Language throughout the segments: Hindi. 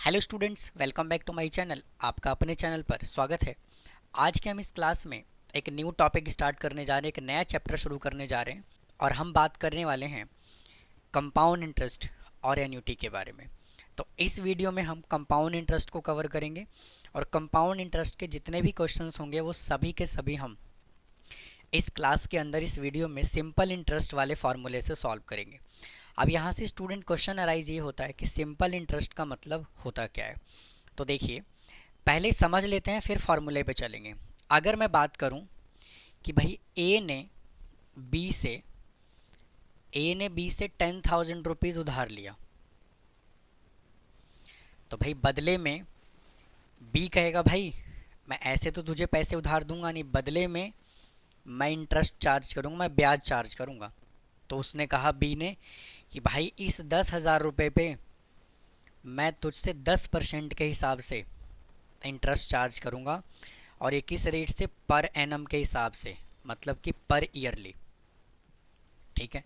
Hello students, welcome back to my channel. आपका अपने चैनल पर स्वागत है। आज के हम इस क्लास में एक न्यू टॉपिक स्टार्ट करने जा रहे हैं, एक नया चैप्टर शुरू करने जा रहे हैं और हम बात करने वाले हैं कंपाउंड इंटरेस्ट और एन्युटी के बारे में। तो इस वीडियो में हम कंपाउंड इंटरेस्ट को कवर करेंगे और कंपाउंड इंटरेस्ट के जितने भी क्वेश्चंस होंगे वो सभी के सभी हम इस क्लास के अंदर इस वीडियो में सिंपल इंटरेस्ट वाले फार्मूले से सॉल्व करेंगे। अब यहाँ से स्टूडेंट क्वेश्चन अराइज ये होता है कि सिंपल इंटरेस्ट का मतलब होता क्या है। तो देखिए, पहले समझ लेते हैं फिर फार्मूले पे चलेंगे। अगर मैं बात करूं कि भाई ए ने बी से 10,000 रुपीज़ उधार लिया, तो भाई बदले में बी कहेगा भाई मैं ऐसे तो तुझे पैसे उधार दूंगा नहीं, बदले में मैं इंटरेस्ट चार्ज करूंगा, मैं ब्याज चार्ज करूंगा। तो उसने कहा बी ने कि भाई इस 10,000 रुपये पे मैं तुझसे 10% के हिसाब से इंटरेस्ट चार्ज करूँगा और ये किस रेट से, पर एनम के हिसाब से, मतलब कि पर ईयरली। ठीक है।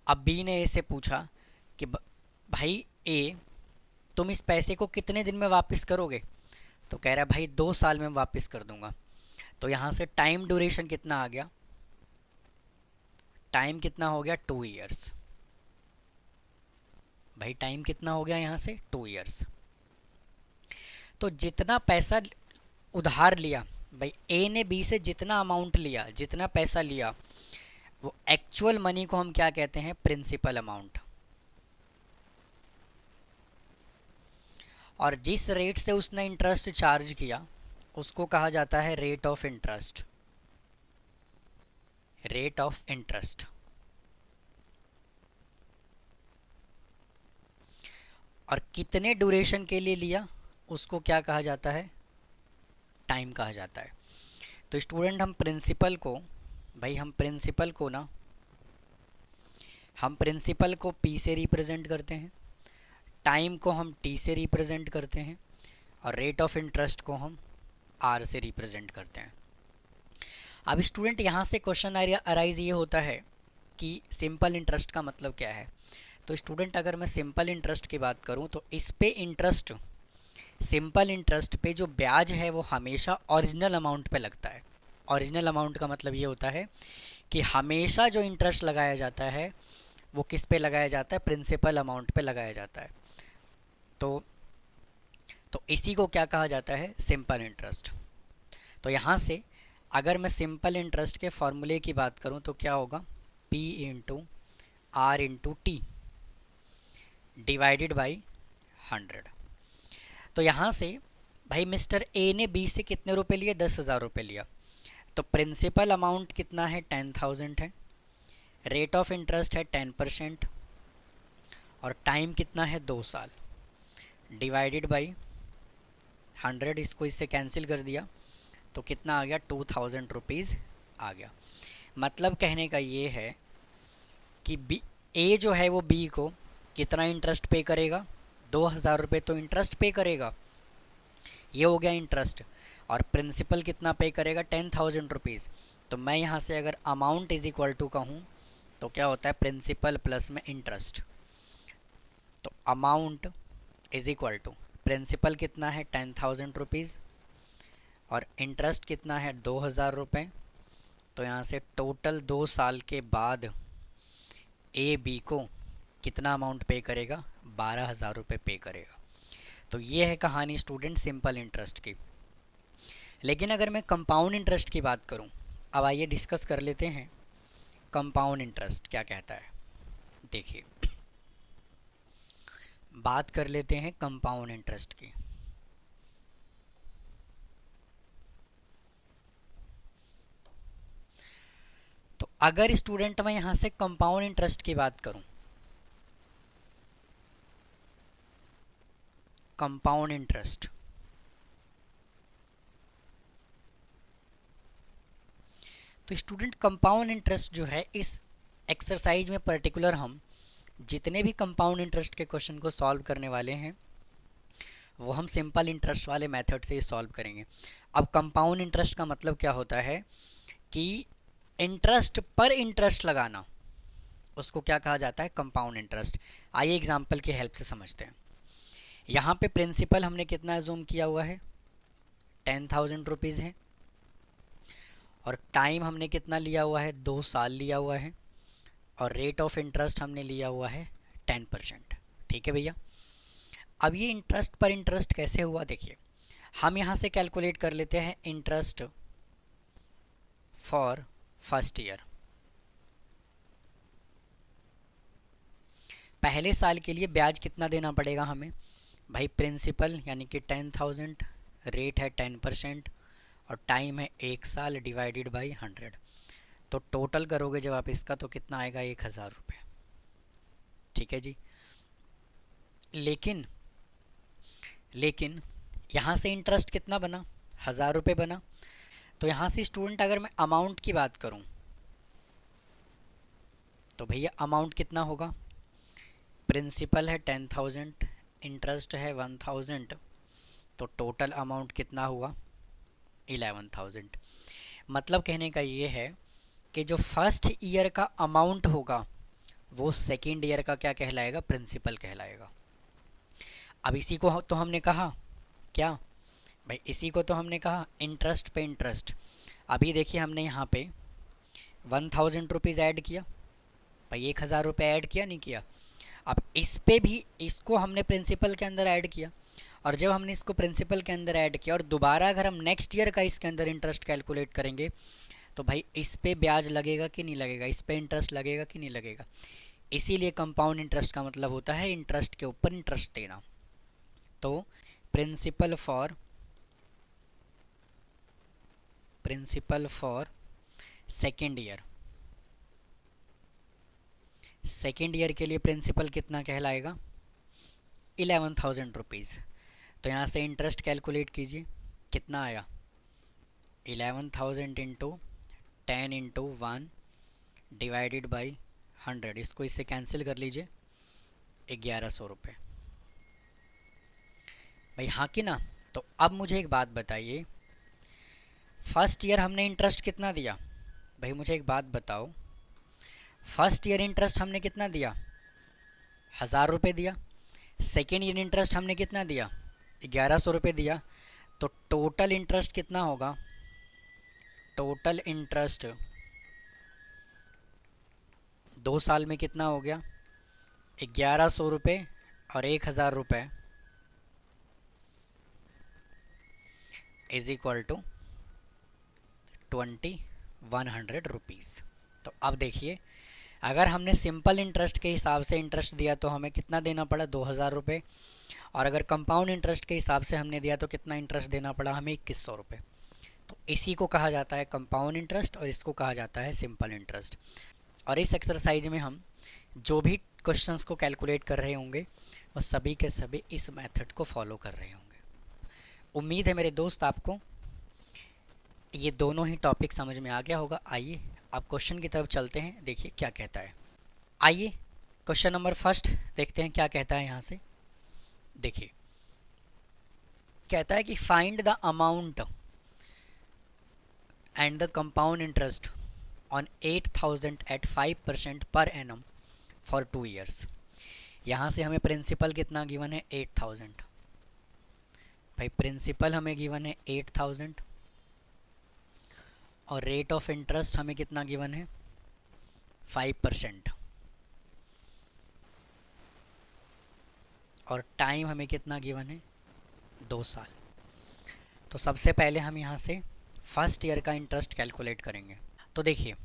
अब बी ने ए से पूछा कि भाई ए तुम इस पैसे को कितने दिन में वापस करोगे। तो कह रहा है भाई 2 साल में वापस कर दूंगा। तो यहाँ से टाइम ड्यूरेशन कितना आ गया, टाइम कितना हो गया 2 ईयर्स। भाई टाइम कितना हो गया यहाँ से 2 ईयर्स। तो जितना पैसा उधार लिया, भाई ए ने बी से जितना अमाउंट लिया, जितना पैसा लिया, वो एक्चुअल मनी को हम क्या कहते हैं, प्रिंसिपल अमाउंट। और जिस रेट से उसने इंटरेस्ट चार्ज किया उसको कहा जाता है rate of interest. Rate of interest. और कितने ड्यूरेशन के लिए लिया उसको क्या कहा जाता है, टाइम कहा जाता है। तो स्टूडेंट हम प्रिंसिपल को पी से रिप्रेजेंट करते हैं, टाइम को हम टी से रिप्रेजेंट करते हैं और रेट ऑफ इंटरेस्ट को हम आर से रिप्रेजेंट करते हैं। अब स्टूडेंट यहाँ से क्वेश्चन अराइज ये होता है कि सिंपल इंटरेस्ट का मतलब क्या है। तो स्टूडेंट अगर मैं सिंपल इंटरेस्ट की बात करूँ तो इस पे इंटरेस्ट, सिंपल इंटरेस्ट पे जो ब्याज है वो हमेशा ओरिजिनल अमाउंट पे लगता है। ओरिजिनल अमाउंट का मतलब ये होता है कि हमेशा जो इंटरेस्ट लगाया जाता है वो किस पे लगाया जाता है, प्रिंसिपल अमाउंट पे लगाया जाता है। तो इसी को क्या कहा जाता है, सिंपल इंटरेस्ट। तो यहाँ से अगर मैं सिंपल इंटरेस्ट के फॉर्मूले की बात करूँ तो क्या होगा, P into R into T divided by 100। तो यहाँ से भाई मिस्टर ए ने बी से कितने रुपए लिए, 10,000 रुपये लिया। तो प्रिंसिपल अमाउंट कितना है, 10,000 है, रेट ऑफ इंटरेस्ट है 10% और टाइम कितना है 2 साल, डिवाइडेड बाई 100। इसको इससे कैंसिल कर दिया तो कितना आ गया, 2,000 रुपीज़ आ गया। मतलब कहने का ये है कि बी ए जो है वो बी को कितना इंटरेस्ट पे करेगा, 2,000 रुपये तो इंटरेस्ट पे करेगा, ये हो गया इंटरेस्ट। और प्रिंसिपल कितना पे करेगा, 10,000 रुपीज़। तो मैं यहाँ से अगर अमाउंट इज इक्वल टू कहूँ तो क्या होता है, प्रिंसिपल प्लस में इंटरेस्ट। तो amount is equal to principal कितना है 10,000 रुपीज़ और इंटरेस्ट कितना है 2,000 रुपये। तो यहाँ से टोटल 2 साल के बाद ए बी को कितना अमाउंट पे करेगा, 12,000 रुपये पे करेगा। तो ये है कहानी स्टूडेंट सिंपल इंटरेस्ट की। लेकिन अगर मैं कंपाउंड इंटरेस्ट की बात करूं, अब आइए डिस्कस कर लेते हैं कंपाउंड इंटरेस्ट क्या कहता है। देखिए, बात कर लेते हैं कंपाउंड इंटरेस्ट की। तो अगर स्टूडेंट मैं यहां से कंपाउंड इंटरेस्ट की बात करूं, कंपाउंड इंटरेस्ट, तो स्टूडेंट कंपाउंड इंटरेस्ट जो है इस एक्सरसाइज में पर्टिकुलर हम जितने भी कंपाउंड इंटरेस्ट के क्वेश्चन को सॉल्व करने वाले हैं वो हम सिंपल इंटरेस्ट वाले मेथड से ही सॉल्व करेंगे। अब कंपाउंड इंटरेस्ट का मतलब क्या होता है कि इंटरेस्ट पर इंटरेस्ट लगाना, उसको क्या कहा जाता है, कंपाउंड इंटरेस्ट। आइए एग्जांपल की हेल्प से समझते हैं। यहाँ पे प्रिंसिपल हमने कितना अज्यूम किया हुआ है, 10,000 रुपीज़ है, और टाइम हमने कितना लिया हुआ है, 2 साल लिया हुआ है, और रेट ऑफ इंटरेस्ट हमने लिया हुआ है 10%। ठीक है भैया। अब ये इंटरेस्ट पर इंटरेस्ट कैसे हुआ, देखिए हम यहाँ से कैलकुलेट कर लेते हैं इंटरेस्ट फॉर फर्स्ट ईयर। पहले साल के लिए ब्याज कितना देना पड़ेगा हमें भाई, प्रिंसिपल यानी कि 10,000, रेट है 10% और टाइम है 1 साल डिवाइडेड बाई 100। तो टोटल करोगे जब आप इसका तो कितना आएगा, 1,000 रुपये। ठीक है जी। लेकिन यहाँ से इंटरेस्ट कितना बना, 1,000 रुपये बना। तो यहाँ से स्टूडेंट अगर मैं अमाउंट की बात करूँ तो भैया अमाउंट कितना होगा, प्रिंसिपल है 10,000, इंटरेस्ट है 1,000, तो टोटल अमाउंट कितना हुआ, 11,000। मतलब कहने का ये है कि जो फर्स्ट ईयर का अमाउंट होगा वो सेकेंड ईयर का क्या कहलाएगा, प्रिंसिपल कहलाएगा। अब इसी को तो हमने कहा क्या भाई, इसी को तो हमने कहा इंटरेस्ट पे इंटरेस्ट। अभी देखिए हमने यहाँ पे 1,000 रुपीज़ ऐड किया भाई, 1,000 रुपये ऐड किया नहीं किया। अब इस पे भी इसको हमने प्रिंसिपल के अंदर ऐड किया, और जब हमने इसको प्रिंसिपल के अंदर ऐड किया और दोबारा अगर हम नेक्स्ट ईयर का इसके अंदर इंटरेस्ट कैलकुलेट करेंगे तो भाई इस पे ब्याज लगेगा कि नहीं लगेगा, इस पे इंटरेस्ट लगेगा कि नहीं लगेगा। इसीलिए कंपाउंड इंटरेस्ट का मतलब होता है इंटरेस्ट के ऊपर इंटरेस्ट देना। तो प्रिंसिपल फॉर सेकेंड ईयर के लिए प्रिंसिपल कितना कहलाएगा, 11,000 रुपीज़। तो यहाँ से इंटरेस्ट कैलकुलेट कीजिए, कितना आया, 11,000 इंटू 10 इंटू 1 डिवाइडेड बाई 100। इसको इससे कैंसिल कर लीजिए, 1,100 रुपये भाई, हाँ कि ना। तो अब मुझे एक बात बताइए, फर्स्ट ईयर हमने इंटरेस्ट कितना दिया भाई, मुझे एक बात बताओ, फर्स्ट ईयर इंटरेस्ट हमने कितना दिया, 1,000 रुपये दिया। सेकेंड ईयर इंटरेस्ट हमने कितना दिया, 1,100 रुपये दिया। तो टोटल इंटरेस्ट कितना होगा, टोटल इंटरेस्ट 2 साल में कितना हो गया, 1,100 रुपये और 1,000 रुपये इज इक्वल टू 2,100 रुपीज़। तो अब देखिए, अगर हमने सिंपल इंटरेस्ट के हिसाब से इंटरेस्ट दिया तो हमें कितना देना पड़ा, 2,000 रुपये, और अगर कंपाउंड इंटरेस्ट के हिसाब से हमने दिया तो कितना इंटरेस्ट देना पड़ा हमें, 2,100 रुपये। तो इसी को कहा जाता है कंपाउंड इंटरेस्ट और इसको कहा जाता है सिंपल इंटरेस्ट। और इस एक्सरसाइज में हम जो भी क्वेश्चंस को कैलकुलेट कर रहे होंगे वो सभी के सभी इस मेथड को फॉलो कर रहे होंगे। उम्मीद है मेरे दोस्त आपको ये दोनों ही टॉपिक समझ में आ गया होगा। आइए अब क्वेश्चन की तरफ चलते हैं, देखिए क्या कहता है। आइए क्वेश्चन नंबर फर्स्ट देखते हैं क्या कहता है। यहाँ से देखिए कहता है कि find the amount and the compound interest on 8,000 at 5% पर एनम फॉर 2 ईयर्स। यहाँ से हमें प्रिंसिपल कितना गिवन है, 8,000 भाई, प्रिंसिपल हमें गिवन है 8,000 और रेट ऑफ इंटरेस्ट हमें कितना गिवन है, 5%, और टाइम हमें कितना गिवन है, 2 साल। तो सबसे पहले हम यहाँ से फर्स्ट ईयर का इंटरेस्ट कैलकुलेट करेंगे। तो देखिए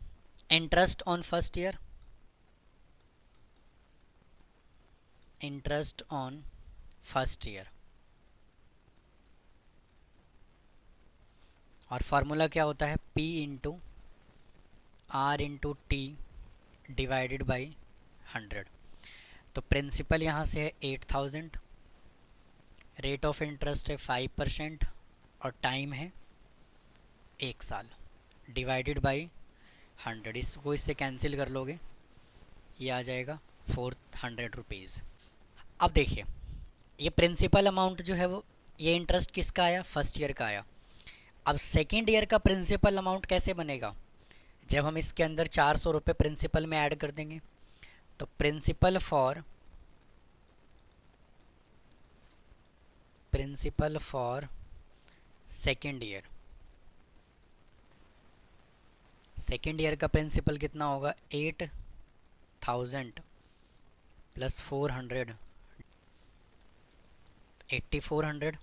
interest on first year, interest on first year, और फार्मूला क्या होता है, P into R into T divided by 100। तो प्रिंसिपल यहाँ से है 8,000, रेट ऑफ इंटरेस्ट है 5% और टाइम है 1 साल डिवाइडेड बाई 100। इसको इससे कैंसिल कर लोगे, ये आ जाएगा 400 रुपीज़। अब देखिए ये प्रिंसिपल अमाउंट जो है वो, ये इंटरेस्ट किसका आया, फर्स्ट ईयर का आया। अब सेकेंड ईयर का प्रिंसिपल अमाउंट कैसे बनेगा, जब हम इसके अंदर 400 रुपये प्रिंसिपल में ऐड कर देंगे। तो principal for principal for second year, second year का प्रिंसिपल कितना होगा 8,000 प्लस 400 8400।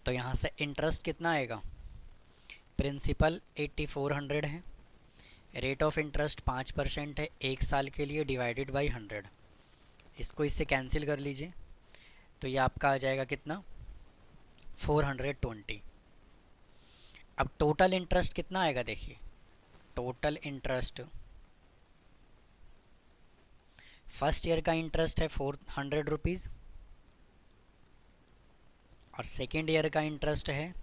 तो यहाँ से इंटरेस्ट कितना आएगा, प्रिंसिपल 8400 है, रेट ऑफ इंटरेस्ट 5% है 1 साल के लिए, डिवाइडेड बाई 100। इसको इससे कैंसिल कर लीजिए तो ये आपका आ जाएगा कितना 420। अब टोटल इंटरेस्ट कितना आएगा देखिए, टोटल इंटरेस्ट फर्स्ट ईयर का इंटरेस्ट है 400 रुपीज़ और सेकेंड ईयर का इंटरेस्ट है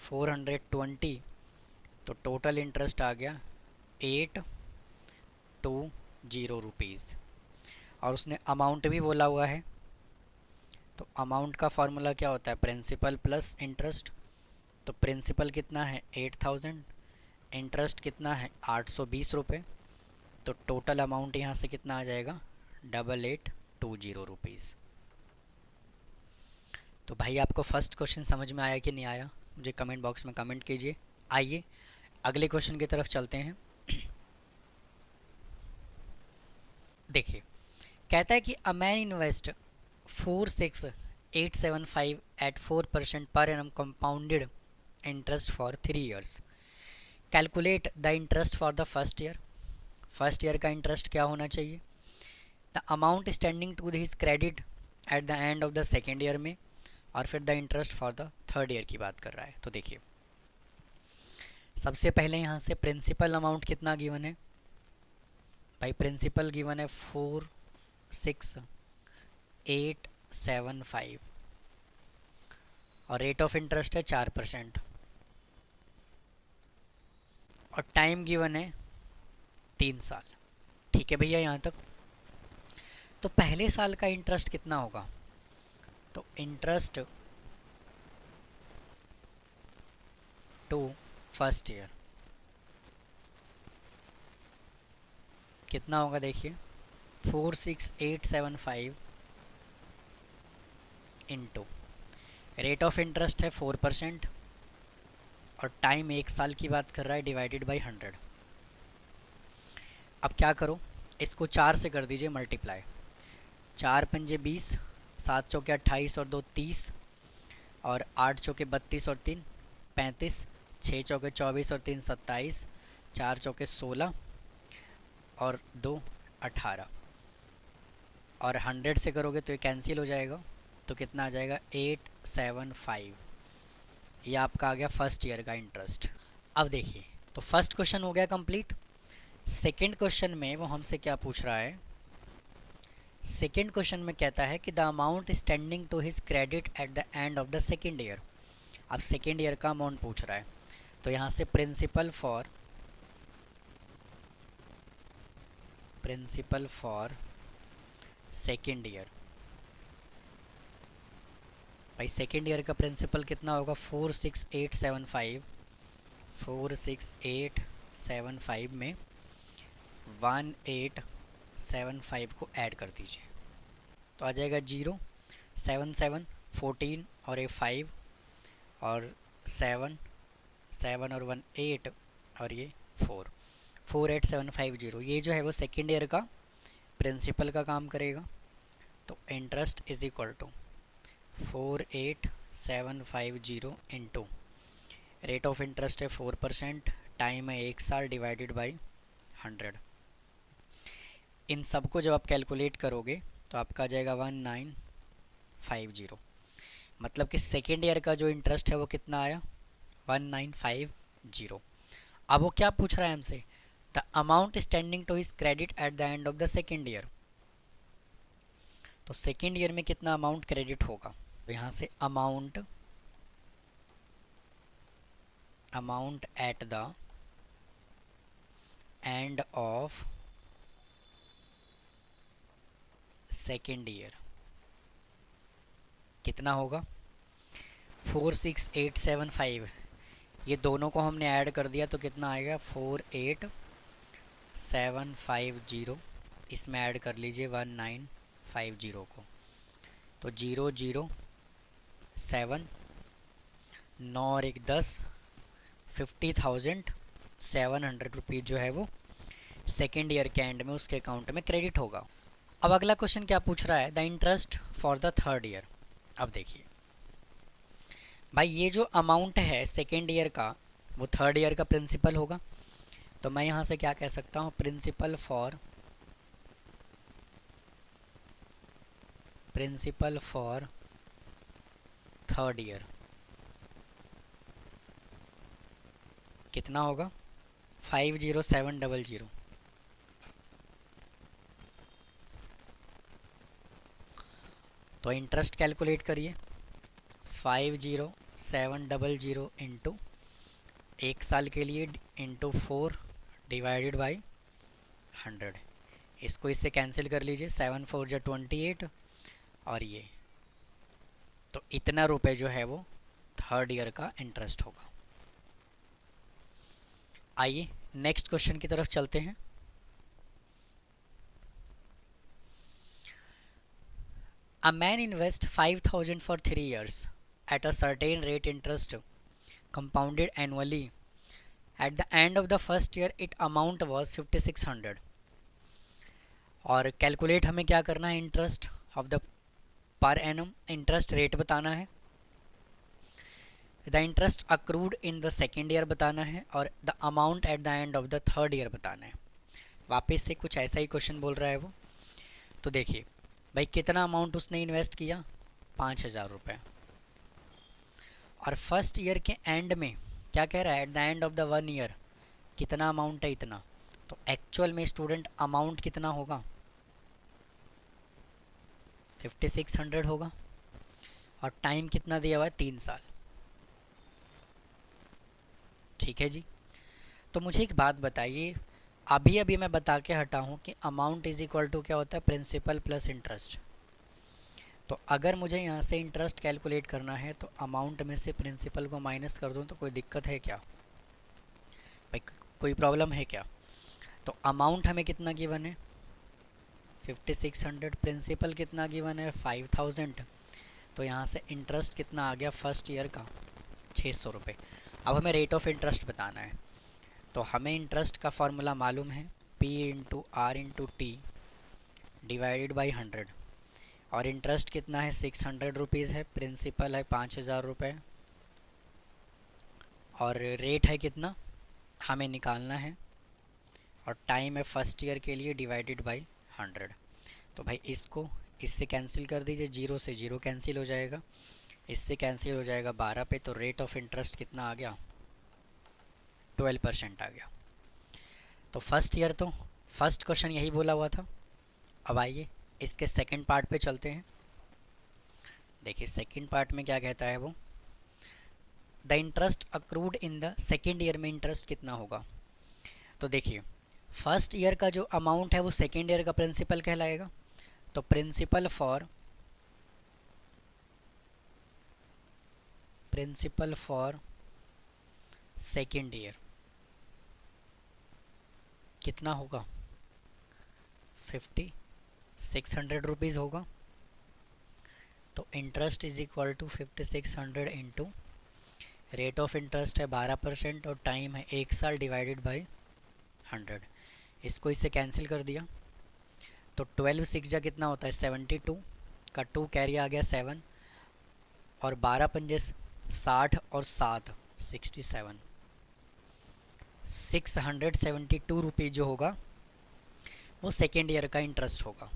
420। तो टोटल इंटरेस्ट आ गया 820 रुपीज़। और उसने अमाउंट भी बोला हुआ है, तो अमाउंट का फार्मूला क्या होता है, प्रिंसिपल प्लस इंटरेस्ट। तो प्रिंसिपल कितना है 8000, इंटरेस्ट कितना है 820 रुपये। तो टोटल अमाउंट यहाँ से कितना आ जाएगा 8820 रुपीज़। तो भाई आपको फर्स्ट क्वेश्चन समझ में आया कि नहीं आया, मुझे कमेंट बॉक्स में कमेंट कीजिए। आइए अगले क्वेश्चन की तरफ चलते हैं। देखिए कहता है कि अ मैन इन्वेस्ट 46875 एट 4% पर annum compounded interest for 3 years. Calculate the interest for the first year. First year का इंटरेस्ट क्या होना चाहिए, the amount standing to this credit at the end of the second year में, और फिर the interest for the third year की बात कर रहा है। तो देखिए सबसे पहले यहाँ से प्रिंसिपल अमाउंट कितना गिवन है भाई, प्रिंसिपल गिवन है 46875 और रेट ऑफ इंटरेस्ट है 4% और टाइम गिवन है 3 साल। ठीक है भैया यहाँ तक। तो पहले साल का इंटरेस्ट कितना होगा, तो इंटरेस्ट टू फर्स्ट ईयर कितना होगा देखिए 46875 इंटू रेट ऑफ इंटरेस्ट है 4% और टाइम 1 साल की बात कर रहा है, डिवाइडेड बाई 100। अब क्या करो, इसको 4 से कर दीजिए मल्टीप्लाई, 4 पंजे 20, 7 चौके 28 और 2 30, और 8 चौके 32 और 3 35, 6 चौके 24 और 3 27, 4 चौके 16 और 2 18, और 100 से करोगे तो ये कैंसिल हो जाएगा। तो कितना आ जाएगा 875। ये आपका आ गया फर्स्ट ईयर का इंटरेस्ट। अब देखिए तो फर्स्ट क्वेश्चन हो गया कंप्लीट। सेकंड क्वेश्चन में वो हमसे क्या पूछ रहा है, सेकंड क्वेश्चन में कहता है कि the amount standing to his credit at the end of the second year. अब सेकंड ईयर का अमाउंट पूछ रहा है, तो यहाँ से प्रिंसिपल फॉर सेकंड ईयर, भाई सेकेंड ईयर का प्रिंसिपल कितना होगा 46875 में 1875 को ऐड कर दीजिए तो आ जाएगा 0 7 7 14 और ये 5 और 7 7 और 1 8 और ये 4 48750। ये जो है वो सेकेंड ईयर का प्रिंसिपल का काम करेगा। तो interest is equal to 48750 into rate of interest है 4%, टाइम है 1 साल, डिवाइडेड बाई 100। इन सबको जब आप कैलकुलेट करोगे तो आपका आ जाएगा 1950। मतलब कि सेकेंड ईयर का जो इंटरेस्ट है वो कितना आया 1950। अब वो क्या पूछ रहा है हमसे, the amount standing to his credit at the end of the second year. तो सेकेंड ईयर में कितना अमाउंट क्रेडिट होगा, तो यहाँ से amount at the end of second year कितना होगा 46875। ये दोनों को हमने ऐड कर दिया तो कितना आएगा 48750, इसमें ऐड कर लीजिए 1950 को, तो 0 0 7, 9 और 1 10, 50,700 रुपीज़ जो है वो सेकेंड ईयर के एंड में उसके अकाउंट में क्रेडिट होगा। अब अगला क्वेश्चन क्या पूछ रहा है, the interest for the third year. अब देखिए भाई, ये जो अमाउंट है सेकेंड ईयर का वो थर्ड ईयर का प्रिंसिपल होगा। तो मैं यहाँ से क्या कह सकता हूँ, प्रिंसिपल फॉर थर्ड ईयर कितना होगा, 50700। तो इंटरेस्ट कैलकुलेट करिए, 50700 इंटू एक साल के लिए इंटू 4 डिवाइडेड बाई 100। इसको इससे कैंसिल कर लीजिए, 7 4 जो 28 और ये, तो इतना रुपए जो है वो थर्ड ईयर का इंटरेस्ट होगा। आइए नेक्स्ट क्वेश्चन की तरफ चलते हैं। A man invest 5,000 for 3 years at a certain rate interest compounded annually. At the end of the first year it amount was 5600। और कैलकुलेट हमें क्या करना है, interest of the per annum, interest rate बताना है, the interest accrued in the second year बताना है, और the amount at the end of the third year बताना है। वापस से कुछ ऐसा ही क्वेश्चन बोल रहा है वो। तो देखिए भाई, कितना अमाउंट उसने इन्वेस्ट किया, 5,000 रुपये, और फर्स्ट ईयर के एंड में क्या कह रहा है, eight the end of the 1 year कितना अमाउंट है, इतना। तो एक्चुअल में स्टूडेंट अमाउंट कितना होगा, 5600 होगा, और टाइम कितना दिया हुआ है, 3 साल। ठीक है जी। तो मुझे एक बात बताइए, अभी अभी मैं बता के हटा हूँ कि अमाउंट इज इक्वल टू क्या होता है, प्रिंसिपल प्लस इंटरेस्ट। तो अगर मुझे यहाँ से इंटरेस्ट कैलकुलेट करना है तो अमाउंट में से प्रिंसिपल को माइनस कर दूँ तो कोई दिक्कत है क्या भाई, कोई प्रॉब्लम है क्या। तो अमाउंट हमें कितना गिवन है, 5600, प्रिंसिपल कितना गिवन है, 5000। तो यहाँ से इंटरेस्ट कितना आ गया फर्स्ट ईयर का, 600 रुपये। अब हमें रेट ऑफ इंटरेस्ट बताना है। तो हमें इंटरेस्ट का फॉर्मूला मालूम है, P into R into T divided by 100। और इंटरेस्ट कितना है, 600 रुपीज़ है, प्रिंसिपल है 5,000 रुपये, और रेट है कितना हमें निकालना है, और टाइम है फर्स्ट ईयर के लिए डिवाइडेड बाई 100। तो भाई इसको इससे कैंसिल कर दीजिए, 0 से 0 कैंसिल हो जाएगा, इससे कैंसिल हो जाएगा 12 पे। तो रेट ऑफ इंटरेस्ट कितना आ गया, 12% आ गया। तो फर्स्ट ईयर, तो फर्स्ट क्वेश्चन यही बोला हुआ था। अब आइए इसके सेकंड पार्ट पे चलते हैं। देखिए सेकंड पार्ट में क्या कहता है वो, the interest accrued in the second year में इंटरेस्ट कितना होगा। तो देखिए फर्स्ट ईयर का जो अमाउंट है वो सेकेंड ईयर का प्रिंसिपल कहलाएगा। तो प्रिंसिपल फॉर सेकेंड ईयर कितना होगा, 5600 रुपीज़ होगा। तो interest is equal to 5600 into rate of interest है 12% और टाइम है 1 साल डिवाइडेड बाई 100। इसको इससे कैंसिल कर दिया तो 12 6 जा कितना होता है, 72 का 2 कैरी आ गया 7, और 12 पंजे 60 और 7 67, 672 रुपीज़ जो होगा वो सेकेंड ईयर का इंटरेस्ट होगा।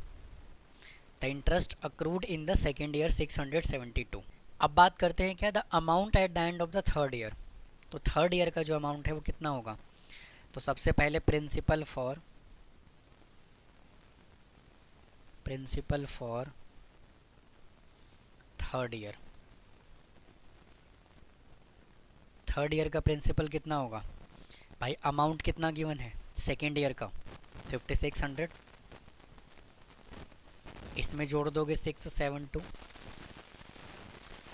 The interest accrued in the second year 672। अब बात करते हैं क्या, the amount at the end of the third year. तो थर्ड ईयर का जो अमाउंट है वो कितना होगा। तो सबसे पहले principal for third year, third year का प्रिंसिपल कितना होगा भाई, अमाउंट कितना गिवन है सेकेंड ईयर का 5600, इसमें जोड़ दोगे 672,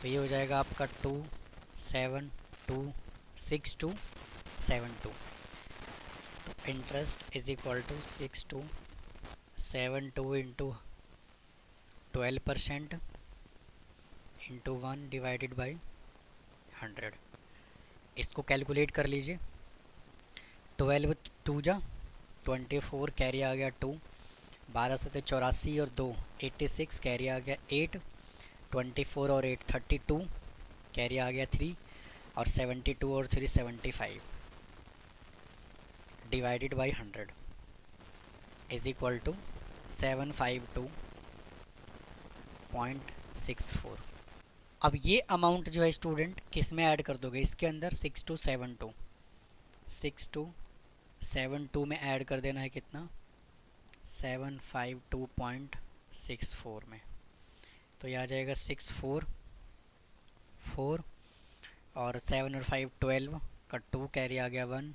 तो ये हो जाएगा आपका 2726272। तो interest is equal to 6272 into 12% into 1 divided by 100। इसको कैलकुलेट कर लीजिए। 12 टू जा 24, कैरी आ गया 2, 12 से 84 और 2 86, कैरी आ गया 8, 24 और 8 32, कैरी आ गया 3 और 72 और 3 75 divided by 100 is equal to 752.64। अब ये अमाउंट जो है स्टूडेंट किस में ऐड कर दोगे, इसके अंदर 6272 में ऐड कर देना है कितना, 752.64 में। तो ये आ जाएगा 644 और 7 और 5 12 का 2, कैरी आ गया 1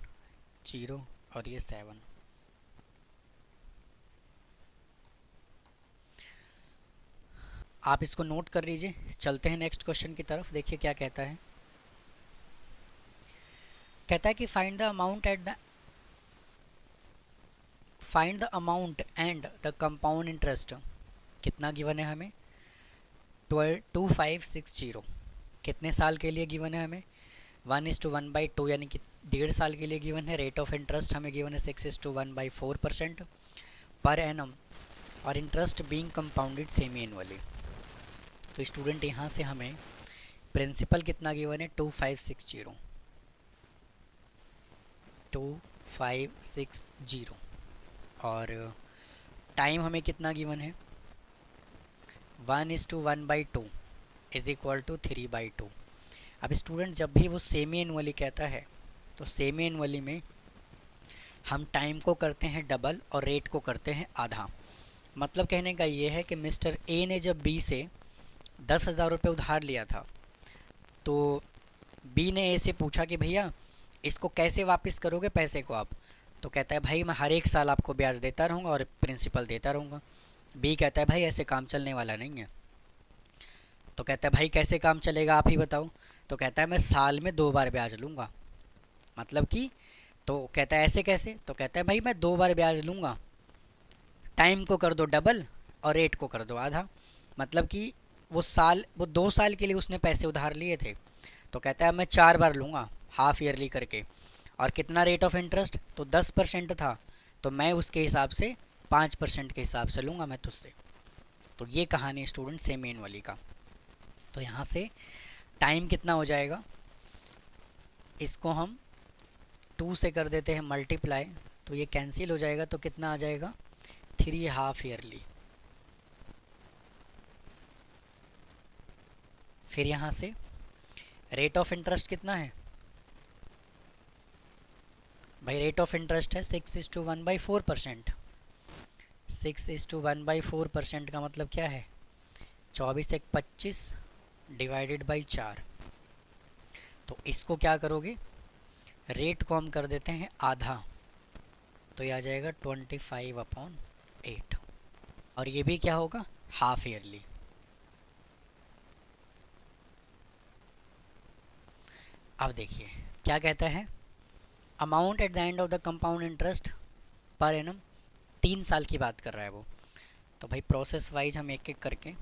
0 और ये 7। आप इसको नोट कर लीजिए। चलते हैं नेक्स्ट क्वेश्चन की तरफ। देखिए क्या कहता है। कहता है कि find the amount and the compound interest. कितना गिवन है हमें, 2560। कितने साल के लिए गिवन है हमें, 1:1/2 यानी कि 1.5 साल के लिए गिवन है। रेट ऑफ इंटरेस्ट हमें गिवन है 6:1/4% पर एनम और interest being compounded semi annually. तो स्टूडेंट यहाँ से हमें प्रिंसिपल कितना गिवन है, 2560 और टाइम हमें कितना गिवन है, 1:1/2 इज इक्वल टू 3/2। अब स्टूडेंट जब भी वो सेमी एनुअली कहता है तो सेमी एनुअली में हम टाइम को करते हैं डबल और रेट को करते हैं आधा। मतलब कहने का ये है कि मिस्टर ए ने जब बी से 10,000 रुपये उधार लिया था तो बी ने ए से पूछा कि भैया इसको कैसे वापस करोगे पैसे को आप। तो कहता है भाई मैं हर एक साल आपको ब्याज देता रहूँगा और प्रिंसिपल देता रहूँगा। बी कहता है भाई ऐसे काम चलने वाला नहीं है। तो कहता है भाई कैसे काम चलेगा आप ही बताओ। तो कहता है मैं साल में 2 बार ब्याज लूँगा। मतलब कि, तो कहता है ऐसे कैसे। तो कहता है भाई मैं 2 बार ब्याज लूँगा, टाइम को कर दो डबल और रेट को कर दो आधा। मतलब कि वो 2 साल के लिए उसने पैसे उधार लिए थे। तो कहता है मैं 4 बार लूँगा हाफ ईयरली करके। और कितना रेट ऑफ इंटरेस्ट, तो 10% था, तो मैं उसके हिसाब से 5% के हिसाब से लूँगा मैं तुझसे। तो ये कहानी है स्टूडेंट सेमी एनुअली का। तो यहाँ से टाइम कितना हो जाएगा, इसको हम 2 से कर देते हैं मल्टीप्लाई, तो ये कैंसिल हो जाएगा। तो कितना आ जाएगा, 3 हाफ ईयरली। फिर यहाँ से रेट ऑफ इंटरेस्ट कितना है भाई, रेट ऑफ इंटरेस्ट है 6:1/4%। 6:1/4% का मतलब क्या है, 24 एक 25 डिवाइडेड बाई 4। तो इसको क्या करोगे, रेट को हम कर देते हैं आधा, तो ये आ जाएगा 25/8। और ये भी क्या होगा, हाफ ईयरली। अब देखिए क्या कहता है, amount at the end of the compound interest per annum, 3 साल की बात कर रहा है वो। तो भाई प्रोसेस वाइज हम एक एक करके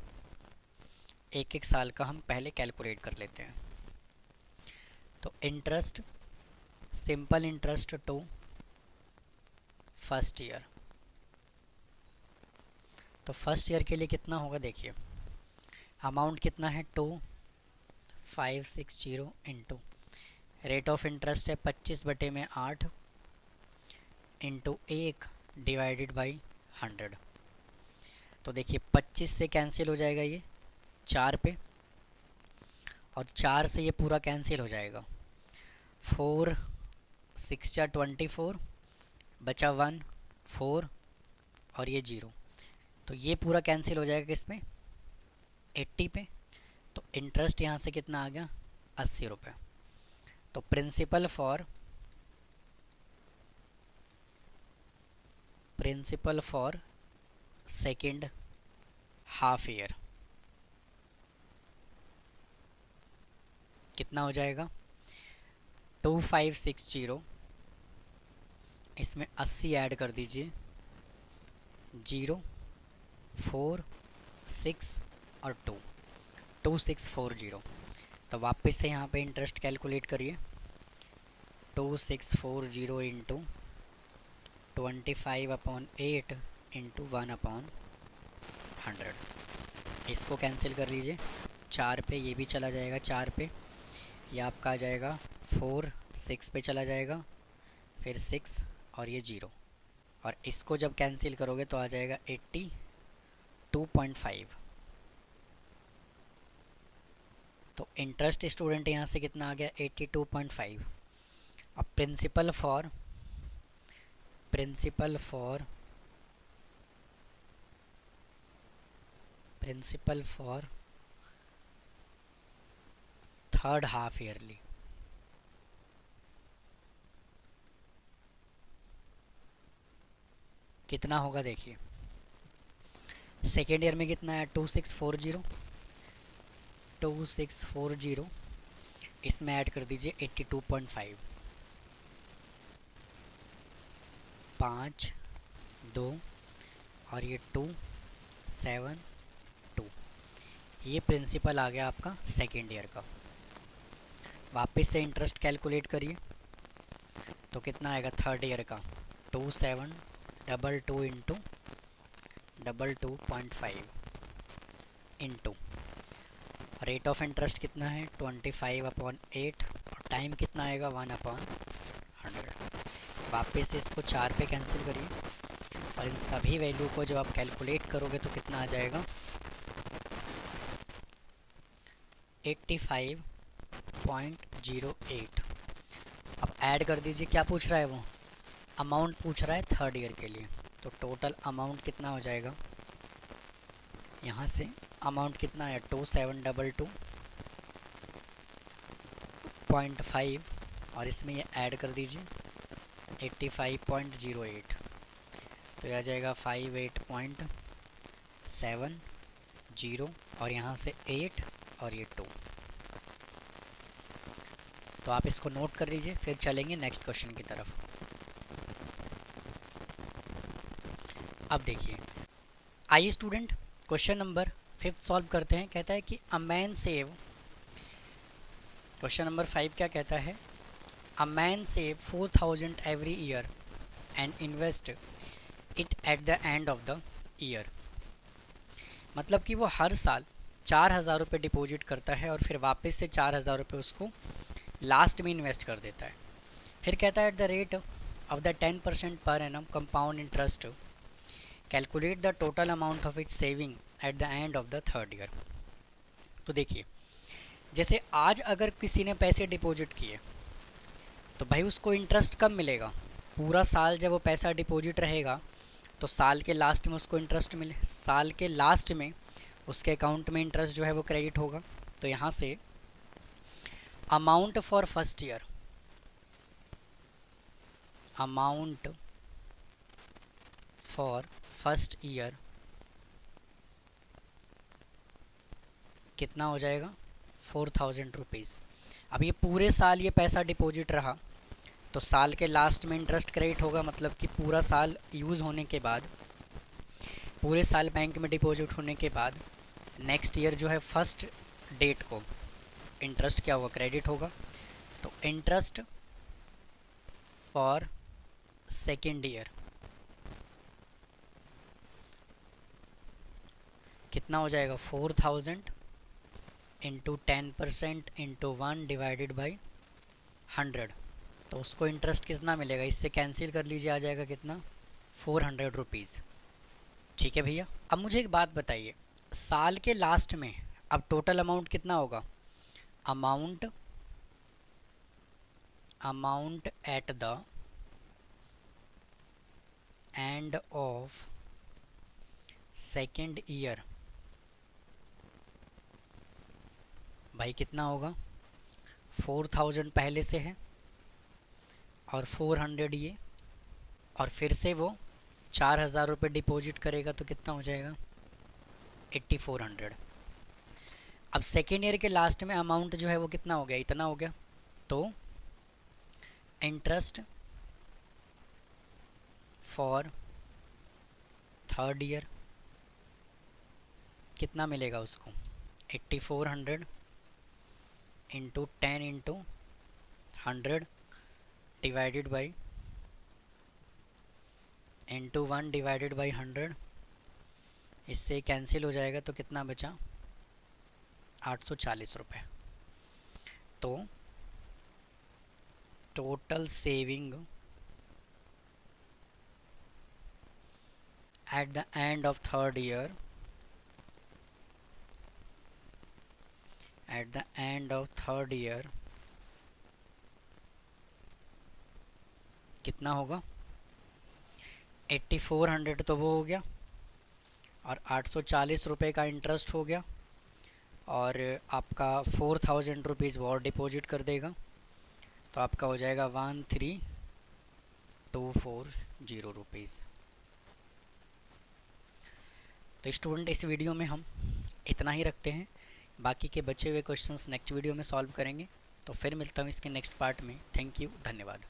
एक एक साल का हम पहले कैलकुलेट कर लेते हैं। तो interest, simple interest to first year. तो फर्स्ट ईयर के लिए कितना होगा, देखिए अमाउंट कितना है 2560 इंटू रेट ऑफ इंटरेस्ट है 25/8 इंटू 1 डिवाइडेड बाई 100। तो देखिए 25 से कैंसिल हो जाएगा ये 4 पे, और 4 से ये पूरा कैंसिल हो जाएगा। 4 6 जा 24, बचा 1 4 और ये 0। तो ये पूरा कैंसिल हो जाएगा किस पे, 80 पे। तो इंटरेस्ट यहाँ से कितना आ गया, 80 रुपये। तो principal for second half year कितना हो जाएगा, 2560, इसमें 80 ऐड कर दीजिए, 0 4 6 और 2, 2640। तो वापस से यहाँ पे इंटरेस्ट कैलकुलेट करिए। 2640 इंटू 25/8 इंटू 1/100। इसको कैंसिल कर लीजिए, 4 पे ये भी चला जाएगा, 4 पे ये आपका आ जाएगा 4, 6 पे चला जाएगा, फिर 6 और ये 0, और इसको जब कैंसिल करोगे तो आ जाएगा 82.5। तो इंटरेस्ट स्टूडेंट यहाँ से कितना आ गया, 82.5। अब principal for 3rd half yearly, कितना होगा देखिए। सेकेंड ईयर में कितना है, 2640, इसमें ऐड कर दीजिए 82.5, 5, 2 और ये 2, 7, 2। ये प्रिंसिपल आ गया आपका सेकेंड ईयर का। वापस से इंटरेस्ट कैलकुलेट करिए तो कितना आएगा थर्ड ईयर का, 2722 into 22.5 into rate of interest कितना है 25/8, और टाइम कितना आएगा 1/100। वापस से इसको 4 पे कैंसिल करिए, और इन सभी वैल्यू को जब आप कैलकुलेट करोगे तो कितना आ जाएगा 85.08। अब ऐड कर दीजिए, क्या पूछ रहा है वो, अमाउंट पूछ रहा है थर्ड ईयर के लिए। तो टोटल अमाउंट कितना हो जाएगा, यहाँ से अमाउंट कितना है 2722.5, और इसमें ये ऐड कर दीजिए 85.08, तो यह आ जाएगा 58.70, और यहाँ से 8 और ये 2। तो आप इसको नोट कर लीजिए, फिर चलेंगे नेक्स्ट क्वेश्चन की तरफ। अब देखिए, आइए स्टूडेंट क्वेश्चन नंबर 5 सॉल्व करते हैं। कहता है कि a man save, question number 5 क्या कहता है, a man save 4000 every year and invest it at the end of the year. मतलब कि वो हर साल 4000 रुपये डिपॉजिट करता है और फिर वापस से 4000 रुपये उसको लास्ट में इन्वेस्ट कर देता है। फिर कहता है at the rate of the 10% per annum compound interest, calculate the total amount of its saving eight the end of the third year. तो देखिए, जैसे आज अगर किसी ने पैसे डिपॉजिट किए तो भाई उसको इंटरेस्ट कब मिलेगा, पूरा साल जब वो पैसा डिपॉजिट रहेगा तो साल के लास्ट में उसको इंटरेस्ट मिले, साल के लास्ट में उसके अकाउंट में इंटरेस्ट जो है वो क्रेडिट होगा। तो यहाँ से amount for first year, amount for first year कितना हो जाएगा 4000 रुपीज़। अब ये पूरे साल ये पैसा डिपॉजिट रहा तो साल के लास्ट में इंटरेस्ट क्रेडिट होगा, मतलब कि पूरा साल यूज़ होने के बाद, पूरे साल बैंक में डिपॉजिट होने के बाद नेक्स्ट ईयर जो है फर्स्ट डेट को इंटरेस्ट क्या होगा, क्रेडिट होगा। तो इंटरेस्ट फॉर सेकेंड ईयर कितना हो जाएगा 4000 इंटू 10% इंटू 1 डिवाइडेड बाई 100। तो उसको इंटरेस्ट कितना मिलेगा, इससे कैंसिल कर लीजिए, आ जाएगा कितना 400 रुपीज़। ठीक है भैया। अब मुझे एक बात बताइए, साल के लास्ट में अब टोटल अमाउंट कितना होगा, amount at the end of second year भाई कितना होगा, 4000 पहले से है और 400 ये, और फिर से वो 4000 रुपये डिपॉजिट करेगा तो कितना हो जाएगा 8400। अब सेकेंड ईयर के लास्ट में अमाउंट जो है वो कितना हो गया, इतना हो गया। तो इंटरेस्ट फॉर थर्ड ईयर कितना मिलेगा उसको 8400 into 10 into 100 divided by into 1 divided by 100, इससे कैंसिल हो जाएगा तो कितना बचा 840 रुपये। तो total saving eight the end of third year, eight the end of third year कितना होगा, 8400 तो वो हो गया और 840 रुपये का इंटरेस्ट हो गया और आपका 4000 रुपीज़ वो और डिपॉजिट कर देगा, तो आपका हो जाएगा 13240 रुपीज़। तो स्टूडेंट इस वीडियो में हम इतना ही रखते हैं, बाकी के बचे हुए क्वेश्चंस नेक्स्ट वीडियो में सॉल्व करेंगे। तो फिर मिलता हूँ इसके नेक्स्ट पार्ट में। थैंक यू, धन्यवाद।